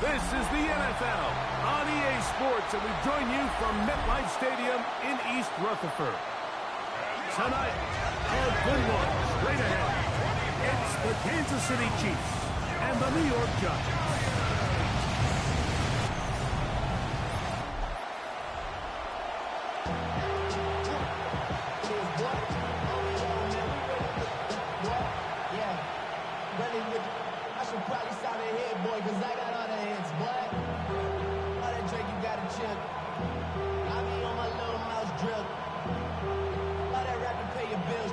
This is the NFL on EA Sports, and we join you from MetLife Stadium in East Rutherford. Tonight, our good one straight ahead. It's the Kansas City Chiefs and the New York Giants. I should probably stop it here, boy, because I got other hits, boy. All that drink, you got to chill. I be on my little mouse drill. All that rapping, pay your bills.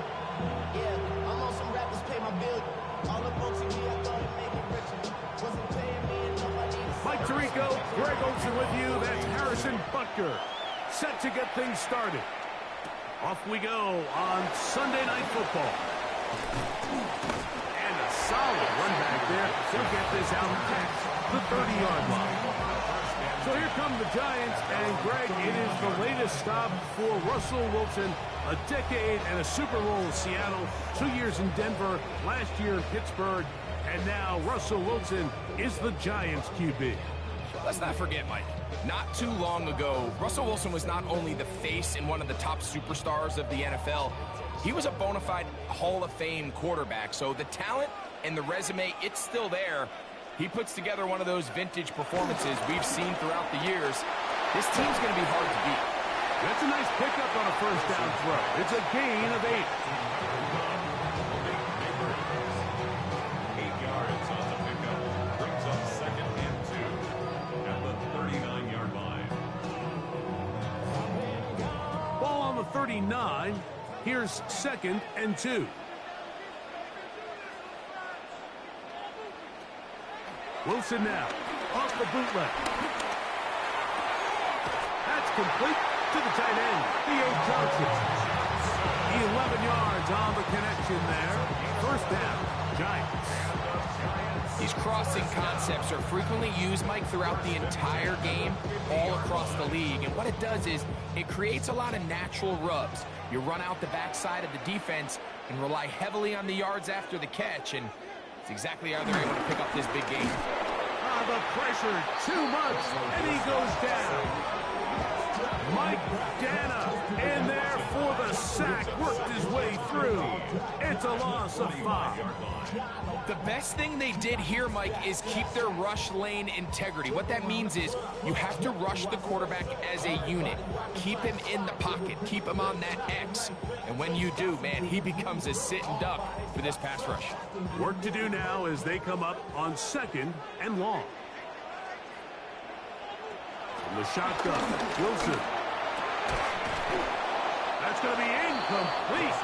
Yeah, I'm on some rappers, pay my bills. All the folks in me, I thought it made me richer. Wasn't paying me enough, I need Mike Tirico, Greg Olsen with you. That's Harrison Butker. Set to get things started. Off we go on Sunday Night Football. Solid run back there. He'll get this out past the 30-yard line. So here come the Giants, and Greg, it is the latest stop for Russell Wilson. A decade and a Super Bowl in Seattle, 2 years in Denver, last year in Pittsburgh, and now Russell Wilson is the Giants QB. Let's not forget, Mike, not too long ago, Russell Wilson was not only the face and one of the top superstars of the NFL, he was a bona fide Hall of Fame quarterback. So the talent and the resume, it's still there. He puts together one of those vintage performances we've seen throughout the years. This team's going to be hard to beat. That's a nice pickup on a first down throw. It's a gain of 8. 8 yards on the pickup. Brings up 2nd and 2 at the 39-yard line. Ball on the 39. Here's 2nd and 2. Wilson now, off the bootleg. That's complete to the tight end, Theo Johnson. 11 yards on the connection there. First down, Giants. These crossing concepts are frequently used, Mike, throughout the entire game, all across the league. And what it does is it creates a lot of natural rubs. You run out the backside of the defense and rely heavily on the yards after the catch. And it's exactly how they're able to pick up this big game. The pressure, too much, and he goes down. Mike Dana in there for the sack, worked his way through. It's a loss of 5. The best thing they did here, Mike, is keep their rush lane integrity. What that means is you have to rush the quarterback as a unit. Keep him in the pocket. Keep him on that X. And when you do, man, he becomes a sitting duck for this pass rush. Work to do now as they come up on 2nd and long. From the shotgun, Wilson. That's going to be incomplete.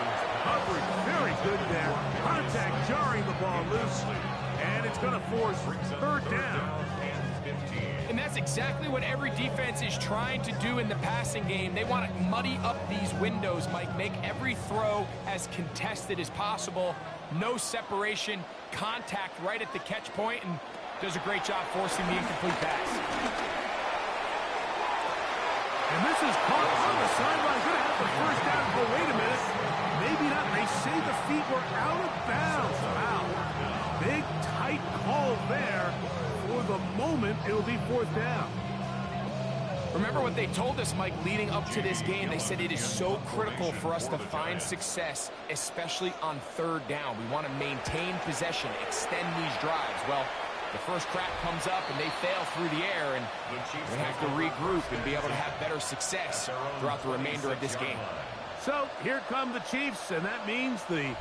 Coverage very good there. Contact jarring the ball loose. And it's going to force 3rd down. And that's exactly what every defense is trying to do in the passing game. They want to muddy up these windows, Mike. Make every throw as contested as possible. No separation. Contact right at the catch point, and does a great job forcing the incomplete pass. And this is caught on the sideline. Going to have the first down. But wait a minute. Maybe not. They say the feet were out of bounds. Wow. Big, tight call there. For the moment, it'll be 4th down. Remember what they told us, Mike, leading up to this game. They said it is so critical for us to find success, especially on 3rd down. We want to maintain possession, extend these drives. Well, the first crack comes up and they fail through the air, and they have to regroup and be able to have better success throughout the remainder of this game. So here come the Chiefs, and that means the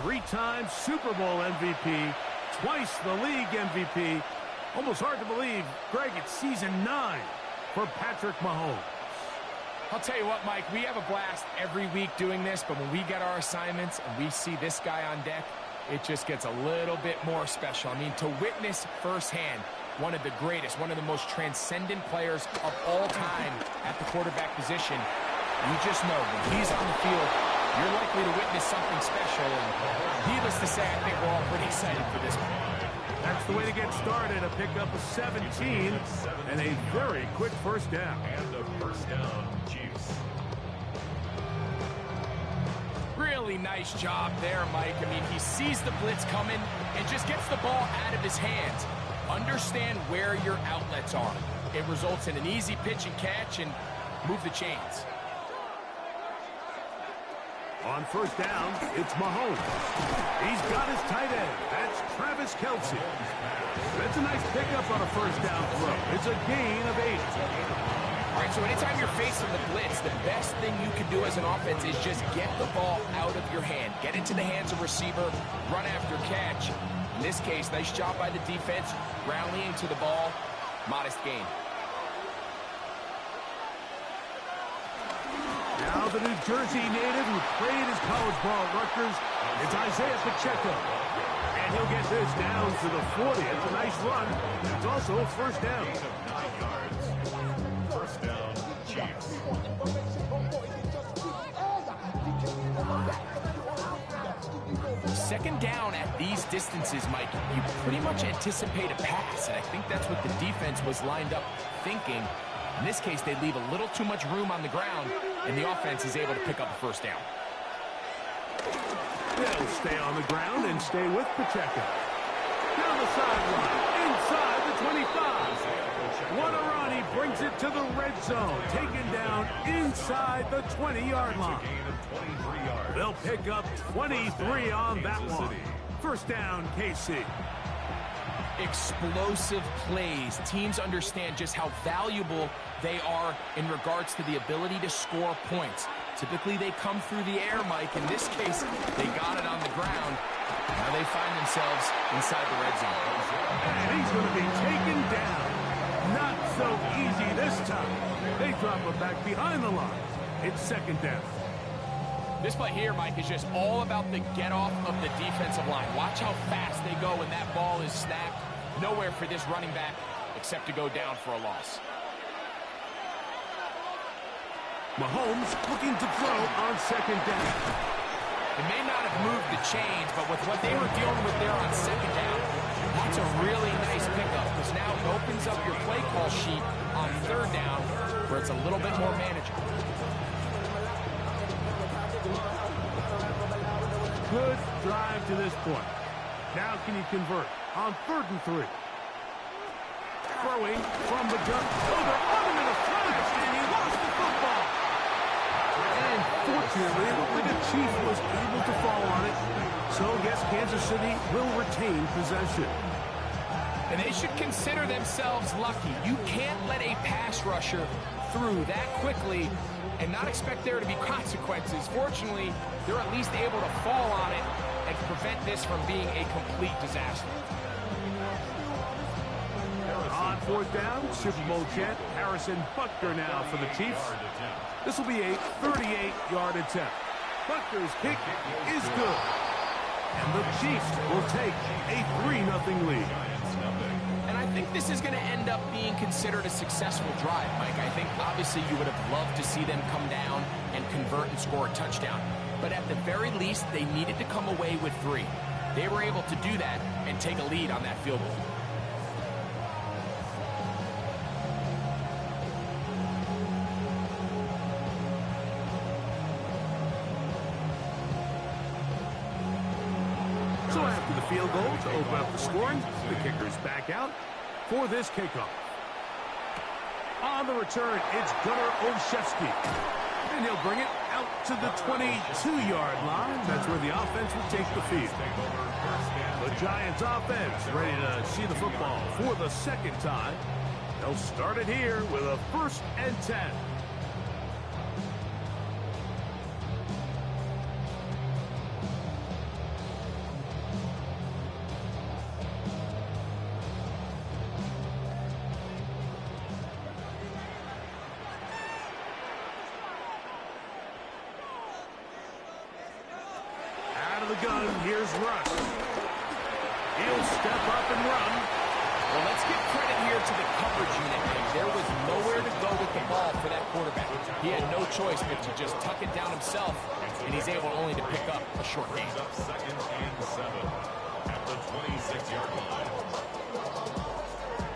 3-time Super Bowl MVP, twice the league MVP. Almost hard to believe, Greg, it's season 9 for Patrick Mahomes. I'll tell you what, Mike, we have a blast every week doing this, but when we get our assignments and we see this guy on deck, it just gets a little bit more special. I mean, to witness firsthand one of the greatest, one of the most transcendent players of all time at the quarterback position, you just know when he's on the field, you're likely to witness something special. And needless to say, I think we're all pretty excited for this one. That's the way to get started. A pickup of 17 and a very quick first down. And the first down, Chiefs. Really nice job there, Mike. I mean, he sees the blitz coming and just gets the ball out of his hands. Understand where your outlets are. It results in an easy pitch and catch and move the chains. On first down, it's Mahomes. He's got his tight end. That's Travis Kelce. That's a nice pickup on a first down throw. It's a gain of 8. All right, so anytime you're facing the blitz, the best thing you can do as an offense is just get the ball out of your hand. Get into the hands of receiver, run after catch. In this case, nice job by the defense, rallying to the ball, modest gain. Now the New Jersey native who played his college ball at Rutgers, it's Isaiah Pacheco. And he'll get this down to the 40. It's a nice run. It's also a first down. 9 yards. First down, Chiefs. Second down at these distances, Mike, you pretty much anticipate a pass, and I think that's what the defense was lined up thinking. In this case, they leave a little too much room on the ground, and the offense is able to pick up a first down. They'll stay on the ground and stay with Pacheco. Down the sideline, inside the 25. What a run. He brings it to the red zone. Taken down inside the 20-yard line. They'll pick up 23 on that one. First down, KC. Explosive plays. Teams understand just how valuable they are in regards to the ability to score points. Typically, they come through the air, Mike. In this case, they got it on the ground. Now they find themselves inside the red zone. And he's going to be taken down. Not so easy this time. They drop him back behind the line. It's second down. This play here, Mike, is just all about the get-off of the defensive line. Watch how fast they go when that ball is snapped. Nowhere for this running back except to go down for a loss. Mahomes looking to throw on second down. It may not have moved the chains, but with what they were dealing with there on second down, that's a really nice pickup because now it opens up your play call sheet on third down where it's a little bit more manageable. Good drive to this point. Now can you convert on 3rd and 3? Throwing from the gun. Oh, they're on him in a flash, and he lost the football. And fortunately, it looked like a Chief was able to fall on it. So, yes, Kansas City will retain possession. And they should consider themselves lucky. You can't let a pass rusher through that quickly and not expect there to be consequences. Fortunately, they're at least able to fall on it and prevent this from being a complete disaster. On 4th down, Super Bowl champ Harrison Butker now for the Chiefs. This will be a 38-yard attempt. Butker's kick is good. And the Chiefs will take a 3-0 lead. And I think this is going to end up being considered a successful drive, Mike. I think obviously you would have loved to see them come down and convert and score a touchdown. But at the very least, they needed to come away with 3. They were able to do that and take a lead on that field goal. So after the field goal to open up the scoring, the kicker's back out for this kickoff. On the return, it's Gunnar Olszewski. And he'll bring it out to the 22-yard line. That's where the offense will take the field. The Giants offense ready to see the football for the second time. They'll start it here with a 1st and 10. The gun, here's Russ. He'll step up and run. Well, let's give credit here to the coverage unit. There was nowhere to go with the ball for that quarterback. He had no choice but to just tuck it down himself, and he's able only to pick up a short gain. 2nd and 7 at the 26-yard line.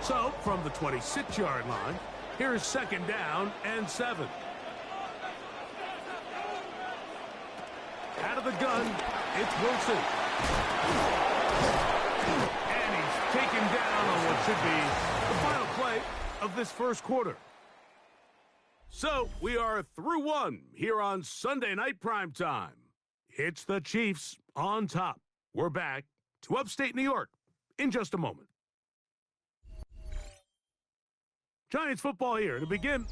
So, from the 26-yard line, here's 2nd down and 7. Out of the gun, it's Wilson. And he's taken down on what should be the final play of this first quarter. So we are through one here on Sunday Night Primetime. It's the Chiefs on top. We're back to upstate New York in just a moment. Giants football here to begin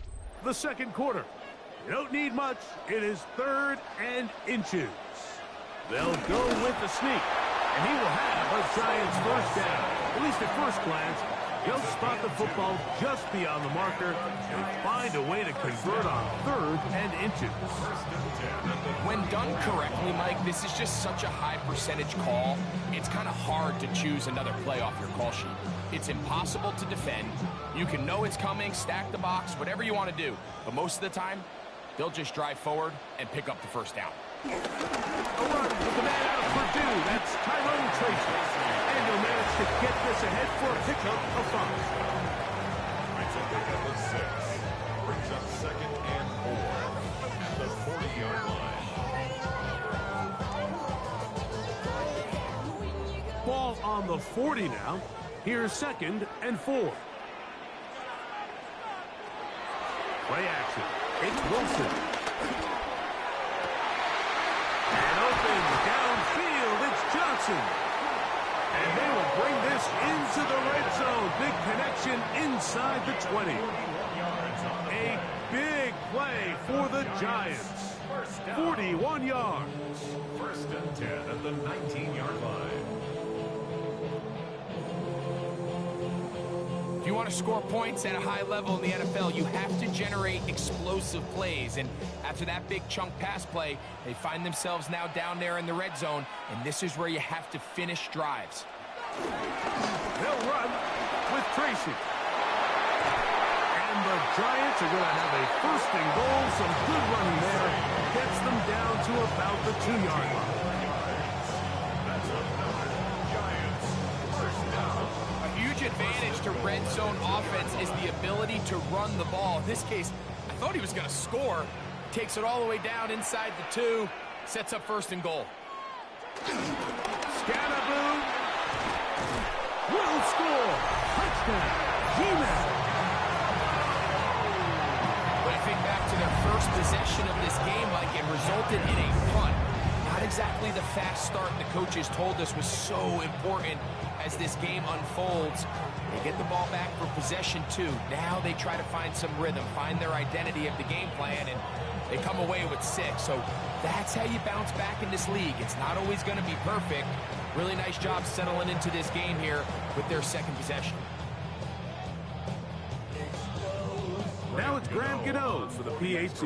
the second quarter. You don't need much. It is 3rd and inches. They'll go with the sneak, and he will have a Giants first down. At least at first glance, he'll spot the football just beyond the marker and find a way to convert on 3rd and inches. When done correctly, Mike, this is just such a high percentage call. It's kind of hard to choose another play off your call sheet. It's impossible to defend. You can know it's coming, stack the box, whatever you want to do. But most of the time, they'll just drive forward and pick up the first down. A run with the man out of Purdue. That's Tyrone Tracy. And he'll manage to get this ahead for a pickup of 5. It's a pickup of 6. Brings up 2nd and 4 at the 40-yard line. Ball on the 40 now. Here's 2nd and 4. Play action. It's Wilson. And open downfield, it's Johnson. And they will bring this into the red zone. Big connection inside the 20. A big play for the Giants. 41 yards. 1st and 10 at the 19-yard line. If you want to score points at a high level in the NFL, you have to generate explosive plays. And after that big chunk pass play, they find themselves now down there in the red zone, and this is where you have to finish drives. They'll run with Tracy. And the Giants are going to have a 1st and goal. Some good running there. Gets them down to about the 2-yard line. That's another Giants first down. A huge advantage to red zone offense is the ability to run the ball. In this case, I thought he was going to score. Takes it all the way down inside the 2. Sets up 1st and goal. Scatterboo will score. Touchdown. G-Man. When I think back to their first possession of this game, like it resulted in a punt. Not exactly the fast start the coaches told us was so important as this game unfolds. They get the ball back for possession 2. Now they try to find some rhythm, find their identity of the game plan, and they come away with 6. So that's how you bounce back in this league. It's not always going to be perfect. Really nice job settling into this game here with their 2nd possession. Now it's Graham Gano for the PAT.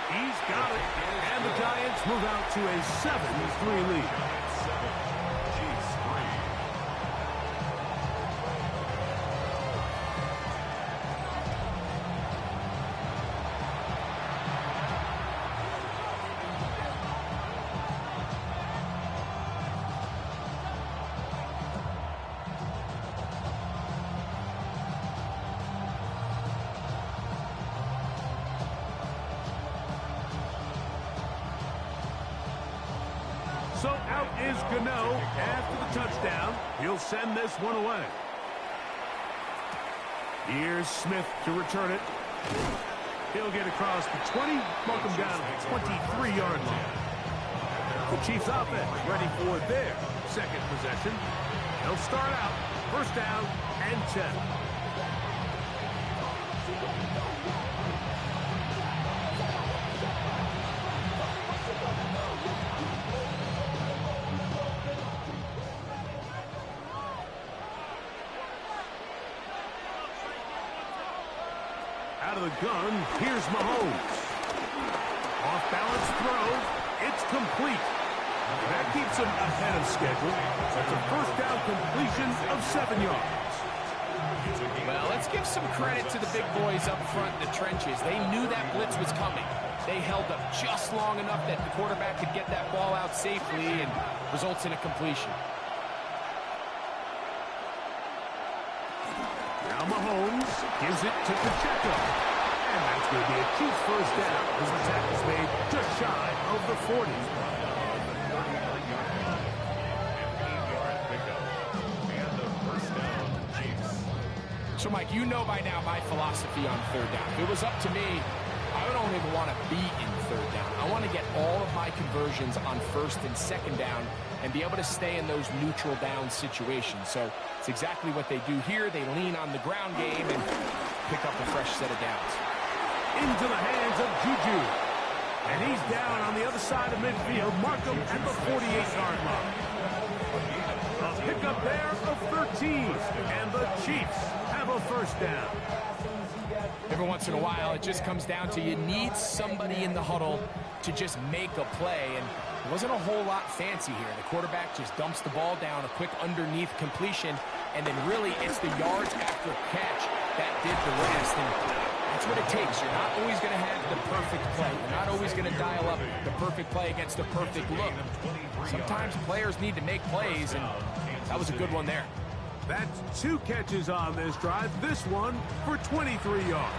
He's got it. And the Giants move out to a 7-3 lead. 7-3. So out is Gano after the touchdown. He'll send this one away. Here's Smith to return it. He'll get across the 20, mark him down at the 23-yard line. The Chiefs offense ready for their 2nd possession. They'll start out 1st down and 10. Out of the gun, here's Mahomes. Off-balance throw. It's complete. That keeps him ahead of schedule. That's a 1st down completion of 7 yards. Well, let's give some credit to the big boys up front in the trenches. They knew that blitz was coming. They held up just long enough that the quarterback could get that ball out safely and results in a completion. Now Mahomes gives it to Pacheco. And that's going to be a Chiefs 1st down as the tackle's made just shy of the 40. So, Mike, you know by now my philosophy on third down. If it was up to me, I don't even want to be in third down. I want to get all of my conversions on first and second down and be able to stay in those neutral down situations. So it's exactly what they do here. They lean on the ground game and pick up a fresh set of downs. Into the hands of Juju. And he's down on the other side of midfield. Mark him at the 48-yard line. A pickup there of 13. And the Chiefs have a first down. Every once in a while, it just comes down to you need somebody in the huddle to just make a play. And it wasn't a whole lot fancy here. The quarterback just dumps the ball down, a quick underneath completion, and then really it's the yards after catch that did the rest. And that's what it takes. You're not always going to have the perfect play. You're not always going to dial up the perfect play against the perfect look. Sometimes players need to make plays, and that was a good one there. That's 2 catches on this drive. This one for 23 yards.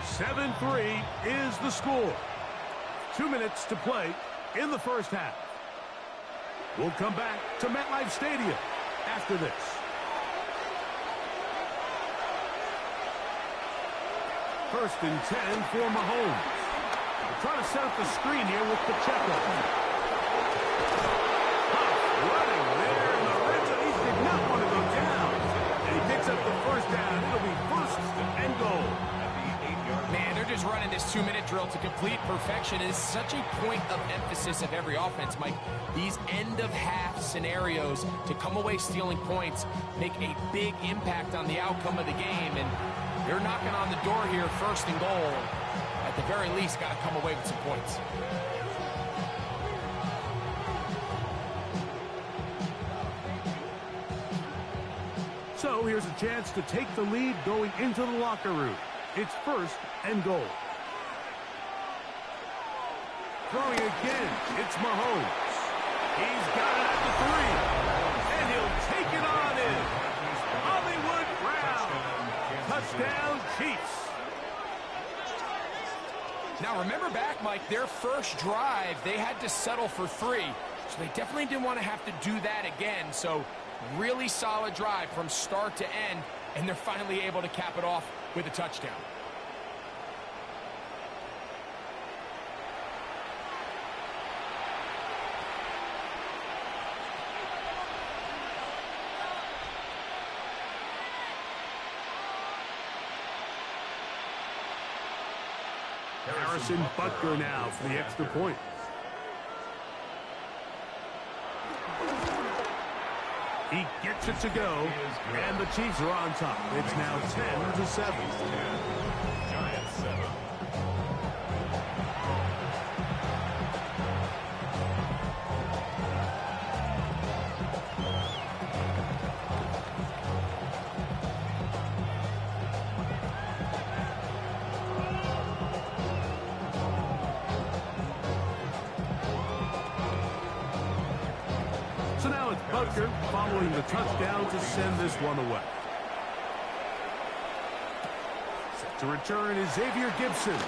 "7-3 is the score. 2 minutes to play in the first half. We'll come back to MetLife Stadium after this. First and 10 for Mahomes. Trying to set up the screen here with Pacheco. Running there in the red zone. He did not want to go down. And he picks up the first down. It'll be first and goal. Man, they're just running this 2-minute drill to complete perfection. It is such a point of emphasis of every offense, Mike. These end-of-half scenarios to come away stealing points make a big impact on the outcome of the game. And they're knocking on the door here, first and goal. At the very least, got to come away with some points. So here's a chance to take the lead going into the locker room. It's first and goal. Throwing again, it's Mahomes. He's got it at the 3. And he'll take it on in. Hollywood Brown. Touchdown, Chiefs. Now, remember back, Mike, their first drive, they had to settle for 3. So they definitely didn't want to have to do that again. So really solid drive from start to end, and they're finally able to cap it off with a touchdown. Harrison Butker now for the extra point. He gets it to go, and the Chiefs are on top. It's now 10-7. Giants 7. So now it's Butker following the touchdown to send this one away. Set to return is Xavier Gibson.